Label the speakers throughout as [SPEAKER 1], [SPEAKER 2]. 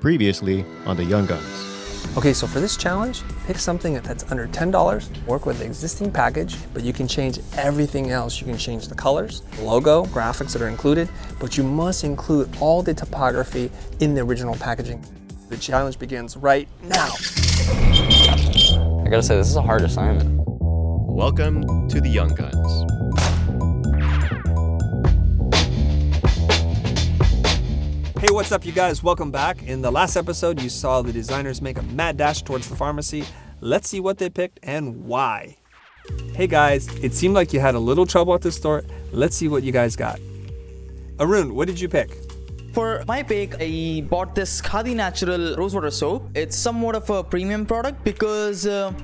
[SPEAKER 1] Previously on the Young Guns.
[SPEAKER 2] Okay, so for this challenge, pick something that's under $10, work with the existing package, but you can change everything else. You can change the colors, logo, graphics that are included, but you must include all the typography in the original packaging. The challenge begins right now.
[SPEAKER 3] I gotta say, this is a hard assignment.
[SPEAKER 1] Welcome to the Young Guns.
[SPEAKER 2] Hey, what's up, you guys? Welcome back. In the last episode, you saw the designers make a mad dash towards the pharmacy. Let's see what they picked and why. Hey guys, it seemed like you had a little trouble at the store. Let's see what you guys got. Arun, what did you pick?
[SPEAKER 4] For my pick, I bought this Khadi Natural Rosewater Soap. It's somewhat of a premium product because the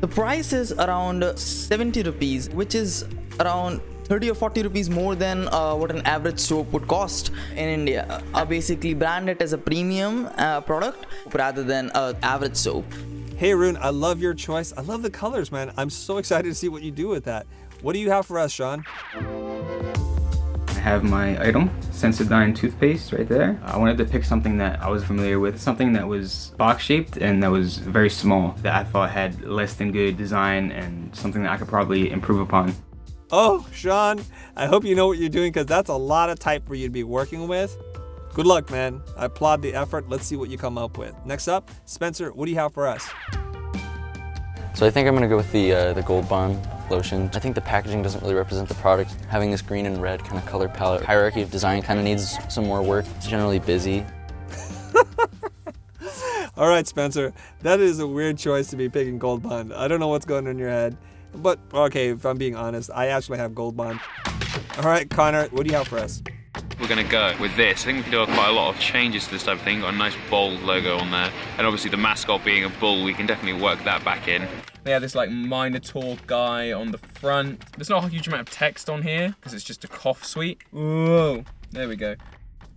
[SPEAKER 4] price is around 70 rupees, which is around 30 or 40 rupees more than what an average soap would cost in India. I basically brand it as a premium product rather than an average soap.
[SPEAKER 2] Hey Arun, I love your choice. I love the colors, man. I'm so excited to see what you do with that. What do you have for us, Sean?
[SPEAKER 5] I have my item, Sensodyne toothpaste right there. I wanted to pick something that I was familiar with, something that was box shaped and that was very small, that I thought had less than good design and something that I could probably improve upon.
[SPEAKER 2] Oh, Sean, I hope you know what you're doing because that's a lot of type for you to be working with. Good luck, man. I applaud the effort. Let's see what you come up with. Next up, Spencer, what do you have for us?
[SPEAKER 3] So I think I'm gonna go with the Gold Bond lotion. I think the packaging doesn't really represent the product. Having this green and red kind of color palette. Hierarchy of design kind of needs some more work. It's generally busy.
[SPEAKER 2] All right, Spencer, that is a weird choice to be picking Gold Bond. I don't know what's going on in your head. But, okay, if I'm being honest, I actually have Gold Bond. All right, Connor, what do you have for us?
[SPEAKER 6] We're going to go with this. I think we can do quite a lot of changes to this type of thing. Got a nice bold logo on there. And obviously the mascot being a bull, we can definitely work that back in.
[SPEAKER 7] They have this like Minotaur guy on the front. There's not a huge amount of text on here because it's just a cough suite. Whoa, there we go.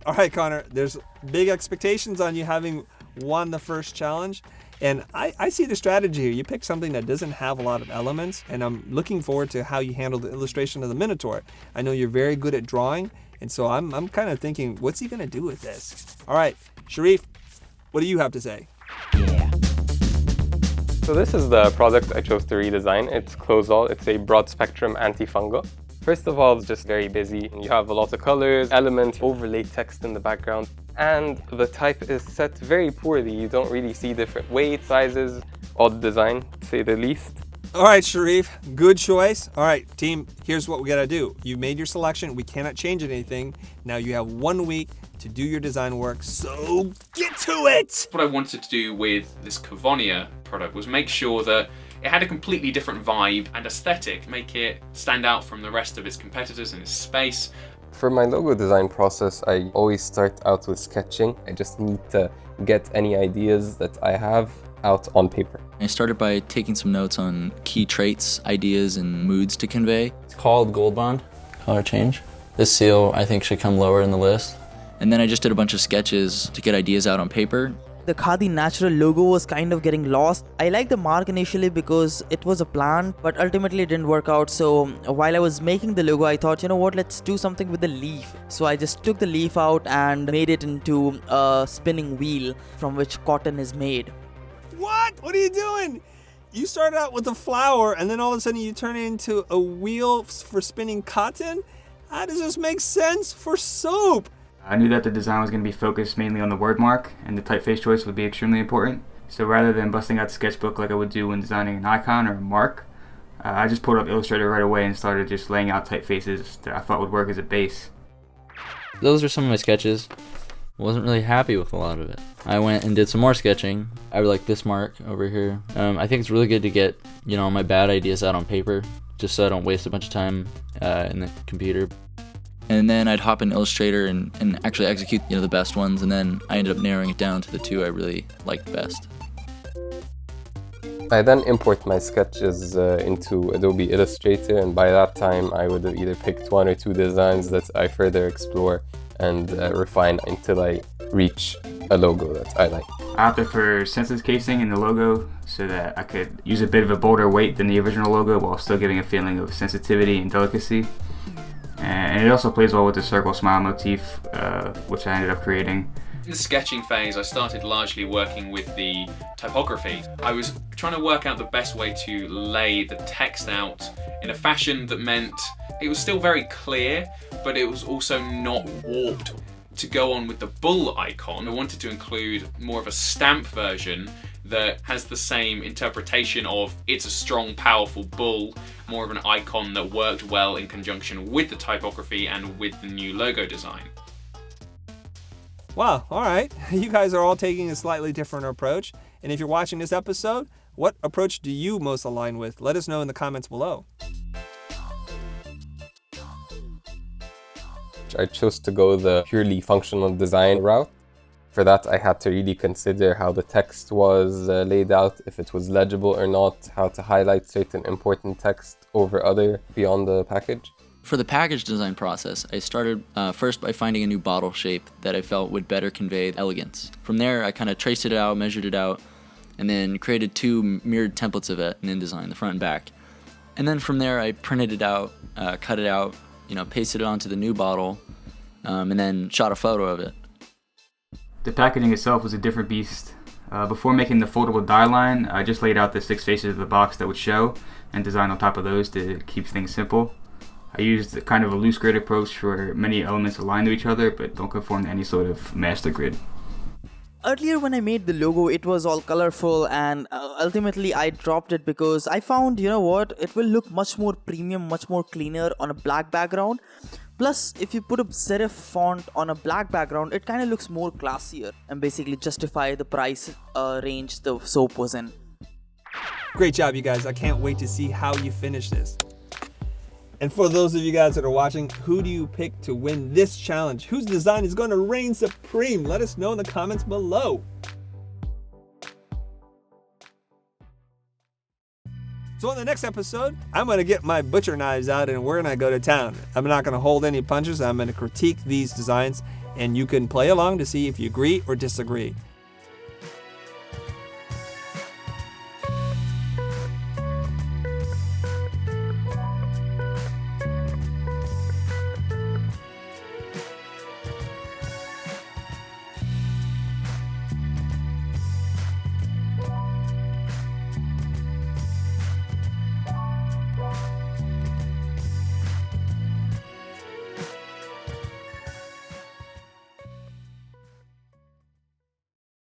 [SPEAKER 2] All right, Connor, there's big expectations on you having won the first challenge. And I see the strategy here. You pick something that doesn't have a lot of elements, and I'm looking forward to how you handle the illustration of the Minotaur. I know you're very good at drawing, and so I'm kind of thinking, what's he gonna do with this? All right, Sharif, what do you have to say?
[SPEAKER 8] So this is the product I chose to redesign. It's Close-All. It's a broad spectrum antifungal. First of all, it's just very busy. You have a lot of colors, elements, overlay text in the background, and the type is set very poorly. You don't really see different weight, sizes, odd design, to say the least.
[SPEAKER 2] All right, Sharif, good choice. All right, team, here's what we gotta do. You made your selection. We cannot change anything. Now you have 1 week to do your design work, so get to it!
[SPEAKER 6] What I wanted to do with this Cavonia product was make sure that it had a completely different vibe and aesthetic, make it stand out from the rest of its competitors in its space.
[SPEAKER 8] For my logo design process, I always start out with sketching. I just need to get any ideas that I have out on paper.
[SPEAKER 9] I started by taking some notes on key traits, ideas, and moods to convey.
[SPEAKER 3] It's called Gold Bond. Color change. This seal, I think, should come lower in the list.
[SPEAKER 9] And then I just did a bunch of sketches to get ideas out on paper.
[SPEAKER 4] The Khadi Natural logo was kind of getting lost. I liked the mark initially because it was a plan, but ultimately it didn't work out. So while I was making the logo, I thought, you know what, let's do something with the leaf. So I just took the leaf out and made it into a spinning wheel from which cotton is made.
[SPEAKER 2] What? What are you doing? You started out with a flower and then all of a sudden you turn it into a wheel for spinning cotton? How does this make sense for soap?
[SPEAKER 5] I knew that the design was going to be focused mainly on the word mark and the typeface choice would be extremely important. So rather than busting out the sketchbook like I would do when designing an icon or a mark, I just pulled up Illustrator right away and started just laying out typefaces that I thought would work as a base.
[SPEAKER 3] Those are some of my sketches. Wasn't really happy with a lot of it. I went and did some more sketching. I like this mark over here. I think it's really good to get, my bad ideas out on paper, just so I don't waste a bunch of time in the computer.
[SPEAKER 9] And then I'd hop in Illustrator and actually execute the best ones, and then I ended up narrowing it down to the two I really liked best.
[SPEAKER 8] I then import my sketches into Adobe Illustrator, and by that time I would have either picked 1 or 2 designs that I further explore and refine until I reach a logo that I like.
[SPEAKER 5] I opted for sensitive casing in the logo so that I could use a bit of a bolder weight than the original logo while still giving a feeling of sensitivity and delicacy. And it also plays well with the circle smile motif, which I ended up creating.
[SPEAKER 6] In the sketching phase, I started largely working with the typography. I was trying to work out the best way to lay the text out in a fashion that meant it was still very clear, but it was also not warped. To go on with the bull icon, I wanted to include more of a stamp version that has the same interpretation of it's a strong, powerful bull, more of an icon that worked well in conjunction with the typography and with the new logo design.
[SPEAKER 2] Wow, all right. You guys are all taking a slightly different approach. And if you're watching this episode, what approach do you most align with? Let us know in the comments below.
[SPEAKER 8] I chose to go the purely functional design route. For that, I had to really consider how the text was laid out, if it was legible or not, how to highlight certain important text over other beyond the package.
[SPEAKER 9] For the package design process, I started first by finding a new bottle shape that I felt would better convey elegance. From there, I kind of traced it out, measured it out, and then created 2 mirrored templates of it in InDesign, the front and back. And then from there, I printed it out, cut it out, pasted it onto the new bottle, and then shot a photo of it.
[SPEAKER 5] The packaging itself was a different beast. Before making the foldable die line, I just laid out the 6 faces of the box that would show and designed on top of those to keep things simple. I used kind of a loose grid approach where many elements align to each other but don't conform to any sort of master grid.
[SPEAKER 4] Earlier when I made the logo, it was all colorful, and ultimately I dropped it because I found, it will look much more premium, much more cleaner on a black background. Plus, if you put a serif font on a black background, it kind of looks more classier and basically justify the price range the soap was in.
[SPEAKER 2] Great job, you guys. I can't wait to see how you finish this. And for those of you guys that are watching, who do you pick to win this challenge? Whose design is going to reign supreme? Let us know in the comments below. So in the next episode, I'm going to get my butcher knives out and we're going to go to town. I'm not going to hold any punches. I'm going to critique these designs and you can play along to see if you agree or disagree.